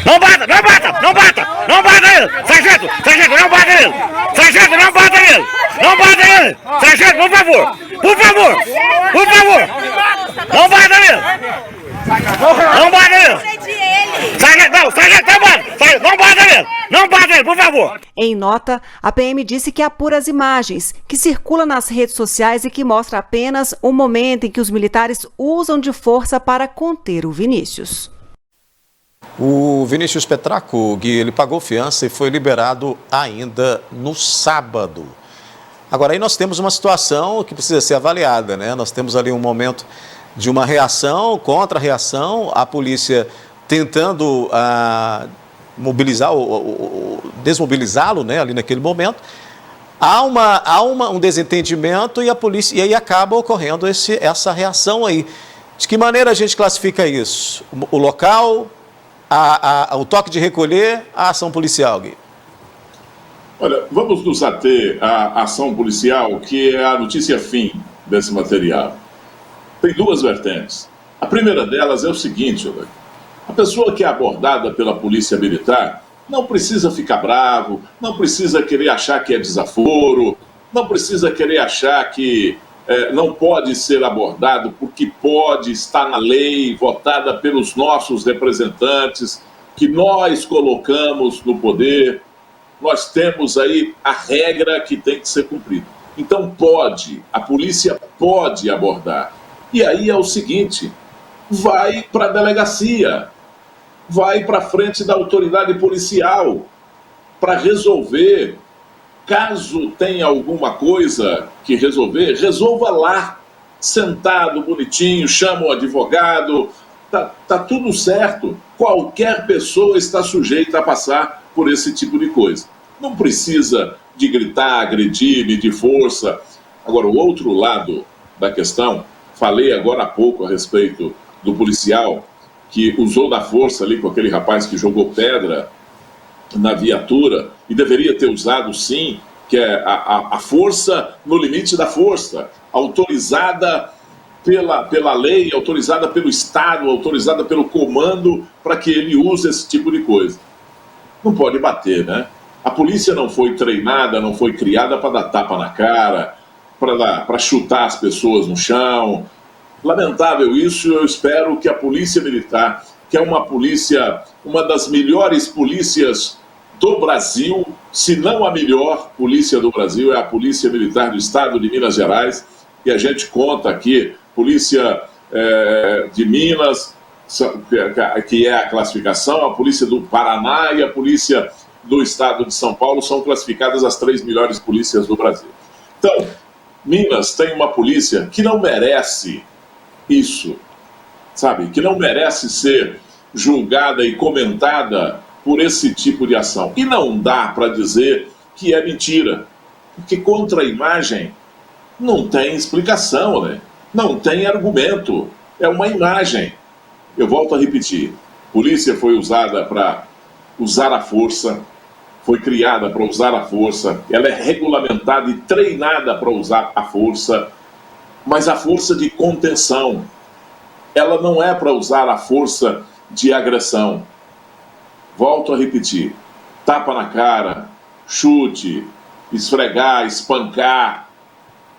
Não bata! Não bata! Não bata! Não bata ele! Sargento! Sargento, não bata ele! Sargento, não bata ele! Não bata ele! Sargento, por favor! Por favor! Por favor! Não bata ele! Não bata ele! Sargento, não! Sargento, não bata! Não bata ele! Não bata ele, por favor! Em nota, a PM disse que apura as imagens que circulam nas redes sociais e que mostra apenas o momento em que os militares usam de força para conter o Vinícius. O Vinícius Petraco, Gui, ele pagou fiança e foi liberado ainda no sábado. Agora, aí nós temos uma situação que precisa ser avaliada, né? Nós temos ali um momento de uma reação, contra-reação, a polícia tentando mobilizar, desmobilizá-lo, né, ali naquele momento. Há um desentendimento e a polícia, e aí acaba ocorrendo essa reação aí. De que maneira a gente classifica isso? O local, o toque de recolher, a ação policial, Gui? Olha, vamos nos ater à ação policial, que é a notícia fim desse material. Tem duas vertentes. A primeira delas é o seguinte, A pessoa que é abordada pela polícia militar não precisa ficar bravo, não precisa querer achar que é desaforo, não precisa querer achar que não pode ser abordado porque pode estar na lei, votada pelos nossos representantes, que nós colocamos no poder. Nós temos aí a regra que tem que ser cumprida. Então a polícia pode abordar. E aí é o seguinte, vai para a delegacia, vai para frente da autoridade policial para resolver. Caso tenha alguma coisa que resolver, resolva lá, sentado, bonitinho, chama o advogado, tá tudo certo. Qualquer pessoa está sujeita a passar por esse tipo de coisa. Não precisa de gritar, agredir, medir força. Agora, o outro lado da questão, falei agora há pouco a respeito do policial que usou da força ali com aquele rapaz que jogou pedra na viatura, e deveria ter usado sim, que é a força no limite da força, autorizada pela lei, autorizada pelo Estado, autorizada pelo comando, para que ele use esse tipo de coisa. Não pode bater, né? A polícia não foi treinada, não foi criada para dar tapa na cara, para chutar as pessoas no chão. Lamentável isso. Eu espero que a Polícia Militar, que é uma das melhores polícias do Brasil, se não a melhor polícia do Brasil, é a Polícia Militar do Estado de Minas Gerais, e a gente conta aqui, Polícia de Minas, que é a classificação, a Polícia do Paraná e a Polícia do Estado de São Paulo são classificadas as 3 melhores polícias do Brasil. Então, Minas tem uma polícia que não merece isso, sabe? Que não merece ser julgada e comentada por esse tipo de ação. E não dá para dizer que é mentira, porque contra a imagem não tem explicação, né? Não tem argumento, é uma imagem. Eu volto a repetir, polícia foi usada para usar a força, foi criada para usar a força, ela é regulamentada e treinada para usar a força, mas a força de contenção, ela não é para usar a força de agressão. Volto a repetir, tapa na cara, chute, esfregar, espancar,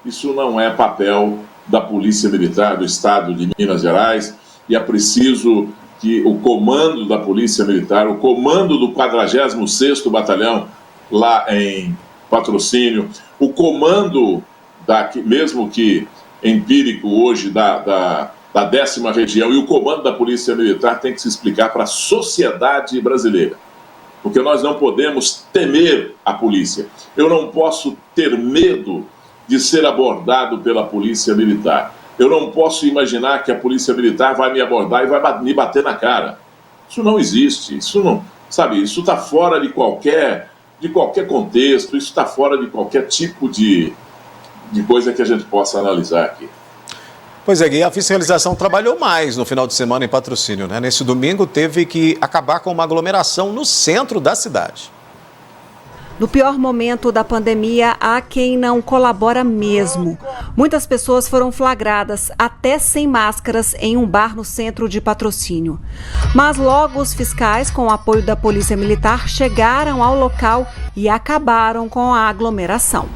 isso não é papel da Polícia Militar do Estado de Minas Gerais, e é preciso que o comando da Polícia Militar, o comando do 46º Batalhão, lá em Patrocínio, o comando, mesmo que empírico hoje, da 10ª Região, e o comando da Polícia Militar tem que se explicar para a sociedade brasileira. Porque nós não podemos temer a polícia. Eu não posso ter medo de ser abordado pela Polícia Militar. Eu não posso imaginar que a Polícia Militar vai me abordar e vai me bater na cara. Isso não existe, isso não, sabe, isso está fora de qualquer contexto, isso está fora de qualquer tipo de coisa que a gente possa analisar aqui. Pois é, Gui, a fiscalização trabalhou mais no final de semana em Patrocínio, né? Nesse domingo teve que acabar com uma aglomeração no centro da cidade. No pior momento da pandemia, há quem não colabora mesmo. Muitas pessoas foram flagradas, até sem máscaras, em um bar no centro de Patrocínio. Mas logo os fiscais, com o apoio da Polícia Militar, chegaram ao local e acabaram com a aglomeração.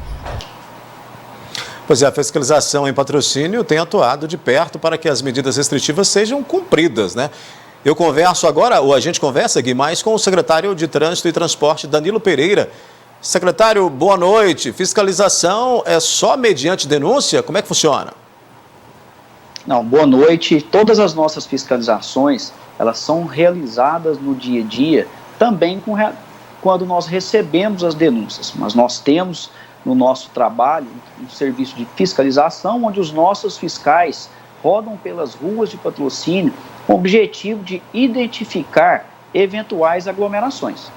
Pois é, a fiscalização em Patrocínio tem atuado de perto para que as medidas restritivas sejam cumpridas, né? A gente conversa, Gui, mais com o secretário de Trânsito e Transporte, Danilo Pereira. Secretário, boa noite. Fiscalização é só mediante denúncia? Como é que funciona? Não, boa noite. Todas as nossas fiscalizações, elas são realizadas no dia a dia, também quando nós recebemos as denúncias. Mas nós temos no nosso trabalho um serviço de fiscalização, onde os nossos fiscais rodam pelas ruas de Patrocínio com o objetivo de identificar eventuais aglomerações.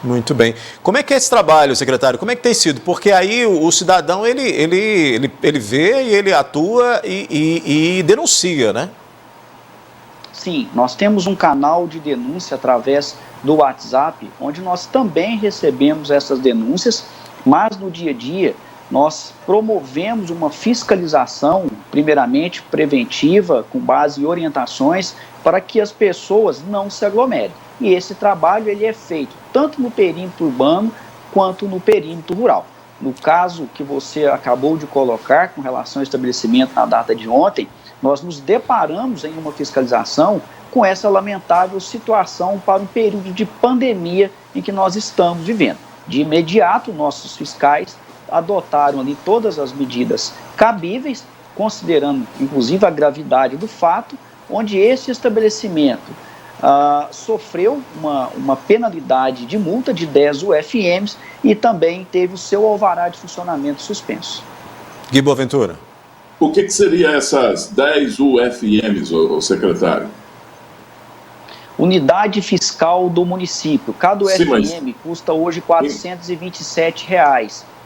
Muito bem. Como é que é esse trabalho, secretário? Como é que tem sido? Porque aí o cidadão, ele vê e ele atua e denuncia, né? Sim, nós temos um canal de denúncia através do WhatsApp, onde nós também recebemos essas denúncias, mas no dia a dia nós promovemos uma fiscalização primeiramente preventiva, com base em orientações para que as pessoas não se aglomerem. E esse trabalho ele é feito tanto no perímetro urbano quanto no perímetro rural. No caso que você acabou de colocar com relação ao estabelecimento na data de ontem, nós nos deparamos em uma fiscalização com essa lamentável situação para um período de pandemia em que nós estamos vivendo. De imediato, nossos fiscais adotaram ali todas as medidas cabíveis, considerando inclusive a gravidade do fato, onde esse estabelecimento sofreu uma penalidade de multa de 10 UFMs e também teve o seu alvará de funcionamento suspenso. Gui Boaventura. O que seria essas 10 UFMs, ô secretário? Unidade fiscal do município. Cada UFM custa hoje R$ 427.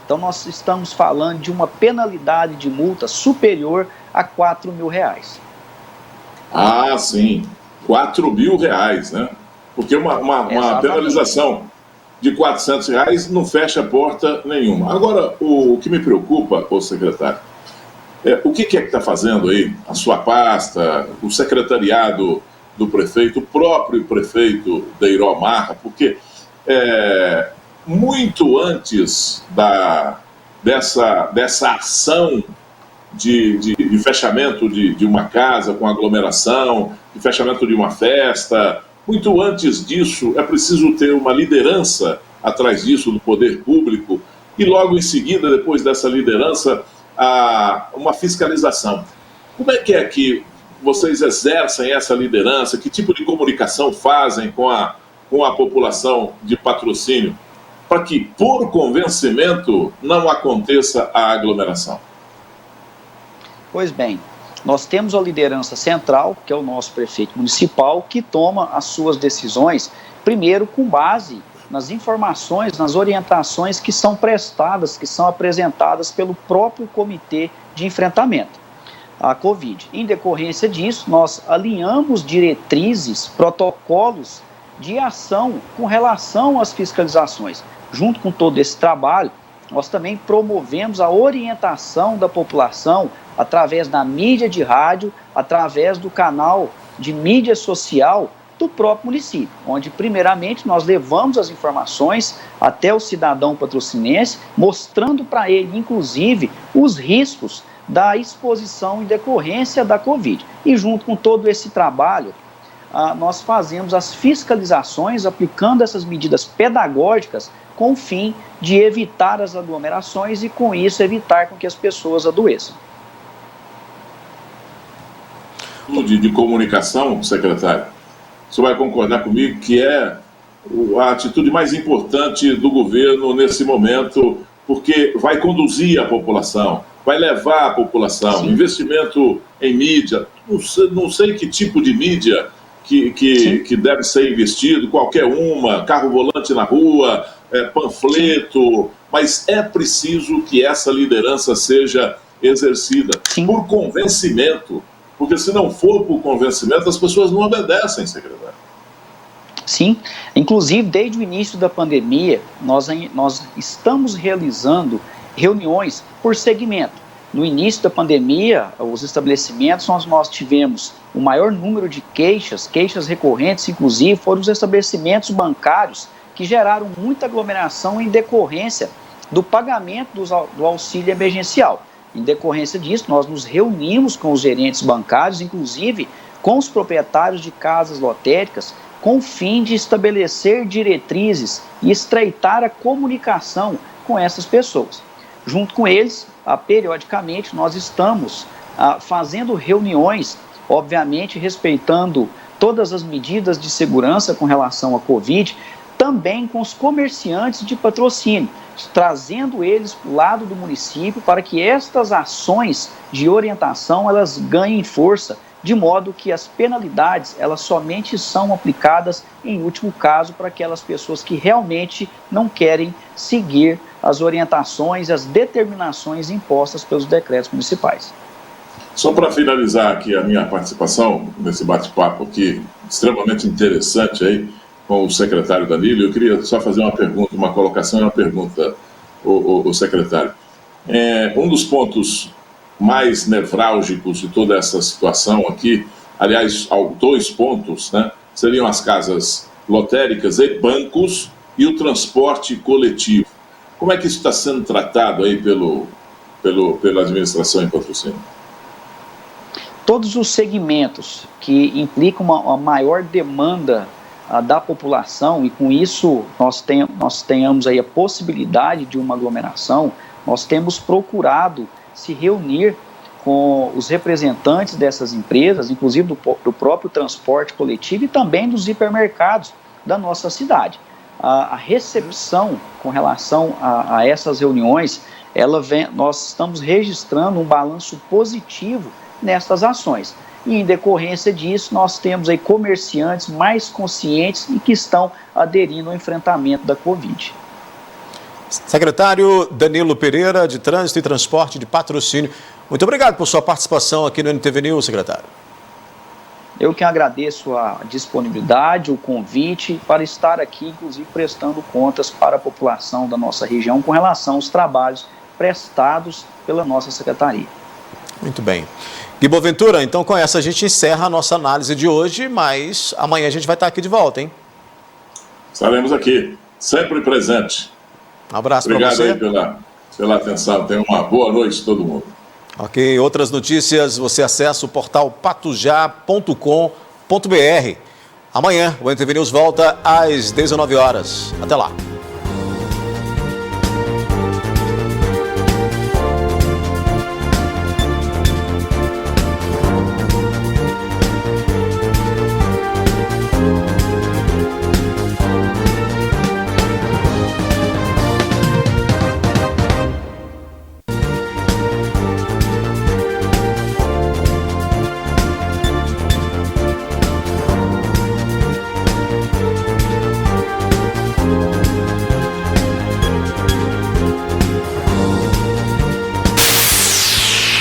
Então nós estamos falando de uma penalidade de multa superior a R$ 4.000. Ah, sim. R$ 4.000, né? Porque uma penalização de R$ 400 não fecha porta nenhuma. Agora, o que me preocupa, ô secretário, o que é que está fazendo aí a sua pasta, o secretariado do prefeito, o próprio prefeito Deiró Marra, porque muito antes dessa ação de fechamento de uma casa com aglomeração, de fechamento de uma festa, muito antes disso é preciso ter uma liderança atrás disso do poder público e logo em seguida, depois dessa liderança, uma fiscalização. Como é que vocês exercem essa liderança? Que tipo de comunicação fazem com a população de Patrocínio para que, por convencimento, não aconteça a aglomeração? Pois bem, nós temos a liderança central, que é o nosso prefeito municipal, que toma as suas decisões, primeiro com base nas informações, nas orientações que são prestadas, que são apresentadas pelo próprio Comitê de Enfrentamento à Covid. Em decorrência disso, nós alinhamos diretrizes, protocolos de ação com relação às fiscalizações. Junto com todo esse trabalho, nós também promovemos a orientação da população através da mídia de rádio, através do canal de mídia social do próprio município, onde primeiramente nós levamos as informações até o cidadão patrocinense, mostrando para ele, inclusive, os riscos da exposição em decorrência da Covid. E junto com todo esse trabalho, nós fazemos as fiscalizações, aplicando essas medidas pedagógicas com o fim de evitar as aglomerações e, com isso, evitar com que as pessoas adoeçam. De comunicação, secretário, o senhor vai concordar comigo que é a atitude mais importante do governo nesse momento, porque vai conduzir a população, vai levar a população, investimento em mídia, não sei que tipo de mídia que deve ser investido, qualquer uma, carro volante na rua, panfleto, mas é preciso que essa liderança seja exercida por convencimento, porque se não for por convencimento, as pessoas não obedecem, secretário. Sim, inclusive desde o início da pandemia, nós estamos realizando reuniões por segmento. No início da pandemia, os estabelecimentos nós tivemos o maior número de queixas recorrentes, inclusive foram os estabelecimentos bancários que geraram muita aglomeração em decorrência do pagamento do auxílio emergencial. Em decorrência disso, nós nos reunimos com os gerentes bancários, inclusive com os proprietários de casas lotéricas, com o fim de estabelecer diretrizes e estreitar a comunicação com essas pessoas. Junto com eles, periodicamente, nós estamos fazendo reuniões, obviamente respeitando todas as medidas de segurança com relação à Covid, também com os comerciantes de Patrocínio, trazendo eles para o lado do município para que estas ações de orientação elas ganhem força, de modo que as penalidades elas somente são aplicadas em último caso para aquelas pessoas que realmente não querem seguir as orientações, as determinações impostas pelos decretos municipais. Só para finalizar aqui a minha participação nesse bate-papo aqui, extremamente interessante aí, com o secretário Danilo, eu queria só fazer uma pergunta, uma colocação e uma pergunta, o secretário. Um dos pontos mais nevrálgicos de toda essa situação aqui, aliás, 2 pontos, né, seriam as casas lotéricas e bancos e o transporte coletivo. Como é que isso está sendo tratado aí pela administração em Patrocínio? Todos os segmentos que implicam uma maior demanda da população e com isso nós tenhamos aí a possibilidade de uma aglomeração, nós temos procurado se reunir com os representantes dessas empresas, inclusive do próprio transporte coletivo e também dos hipermercados da nossa cidade. A recepção com relação a essas reuniões, nós estamos registrando um balanço positivo nestas ações. E em decorrência disso, nós temos aí comerciantes mais conscientes e que estão aderindo ao enfrentamento da Covid. Secretário Danilo Pereira, de Trânsito e Transporte de Patrocínio, muito obrigado por sua participação aqui no NTV News, secretário. Eu que agradeço a disponibilidade, o convite para estar aqui, inclusive prestando contas para a população da nossa região com relação aos trabalhos prestados pela nossa secretaria. Muito bem. Gui Boaventura, então com essa a gente encerra a nossa análise de hoje, mas amanhã a gente vai estar aqui de volta, hein? Estaremos aqui, sempre presente. Um abraço para você. Obrigado aí pela atenção. Tenha uma boa noite todo mundo. Ok, outras notícias você acessa o portal patujá.com.br. Amanhã o NTV News volta às 19 horas. Até lá.